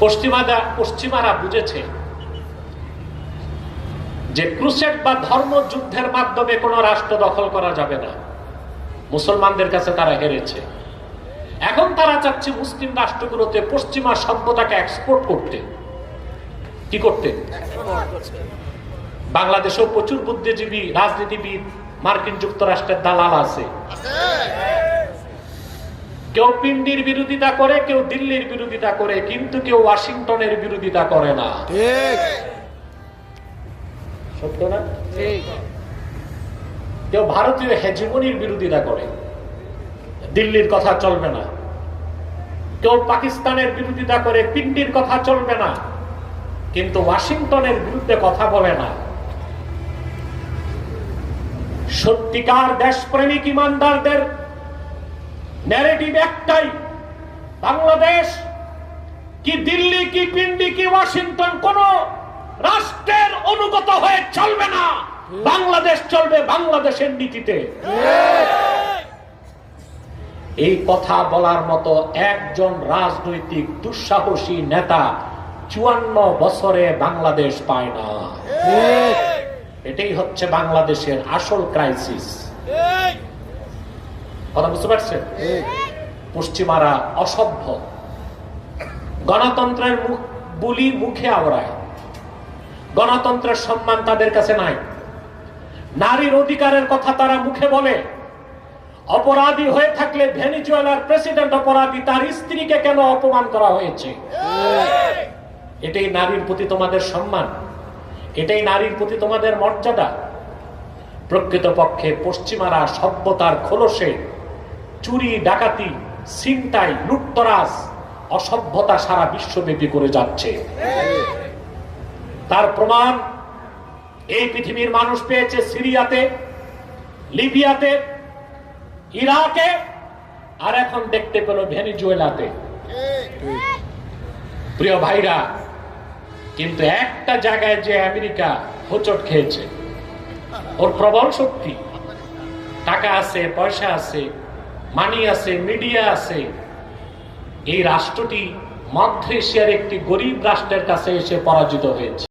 পশ্চিমারা বুঝেছে যে ক্রুসেড বা ধর্মযুদ্ধের মাধ্যমে কোন রাষ্ট্র দখল করা যাবে না। মুসলমানদের কাছে তারা হেরেছে। এখন তারা চাচ্ছে মুসলিম রাষ্ট্রগুলোতে পশ্চিমা সভ্যতাকে এক্সপোর্ট করতে। কি করতে? বাংলাদেশেও প্রচুর বুদ্ধিজীবী, রাজনীতিবিদ, মার্কিন যুক্তরাষ্ট্রের দালাল আছে। কেউ পিন্ডির বিরোধিতা করে, কেউ দিল্লির বিরোধিতা করে, কিন্তু কেউ ওয়াশিংটনের বিরোধিতা করে না। সত্য না? কেউ ভারতীয় হেজিমনির বিরোধিতা করে, দিল্লির কথা চলবে না। কেউ পাকিস্তানের বিরোধিতা করে, পিন্ডির কথা চলবে না, কিন্তু ওয়াশিংটনের বিরুদ্ধে কথা বলে না। সত্যিকার দেশপ্রেমিক ইমানদারদের ন্যারেটিভ একটাই, বাংলাদেশ কি দিল্লি কি পিন্ডি কি ওয়াশিংটন কোন রাষ্ট্রের অনুগত হয়ে চলবে না। বাংলাদেশ চলবে বাংলাদেশের নীতিতে। এই কথা বলার মতো একজন রাজনৈতিক দুঃসাহসী নেতা 54 বছরে বাংলাদেশ পায় না। এটাই হচ্ছে বাংলাদেশের আসল ক্রাইসিস। কথা বুঝতে পারছেন? পশ্চিমারা অসভ্য, গণতন্ত্রের বুলি মুখে আওড়ায়, গণতন্ত্রের সম্মান তাদের কাছে নাই। নারীর অধিকারের কথা তারা মুখে বলে। অপরাধী হয়ে থাকলে ভেনেজুয়েলার প্রেসিডেন্ট অপরাধী, তার স্ত্রীকে কেন অপমান করা হয়েছে? এটাই নারীর প্রতি তোমাদের সম্মান? এটাই নারীর প্রতি তোমাদের মর্যাদা? প্রকৃতপক্ষে পশ্চিমারা সভ্যতার খোলসে চুরি, ডাকাতি, ছিনতাই, লুটতরাজ, অসভ্যতা সারা বিশ্বব্যাপী করে যাচ্ছে। তার প্রমাণ এই পৃথিবীর মানুষ পেয়েছে সিরিয়াতে, লিবিয়াতে, ইরাকে, আর এখন দেখতে পেল ভেনেজুয়েলাতে। প্রিয় ভাইরা, কিন্তু একটা জায়গায় যে আমেরিকা হোঁচট খেয়েছে, ওর প্রবল শক্তি, টাকা আছে, পয়সা আছে, মানি আছে, মিডিয়া আছে। এই রাষ্ট্রটি মধ্য এশিয়ার একটি গরিব রাষ্ট্রের কাছে এসে পরাজিত হয়েছে।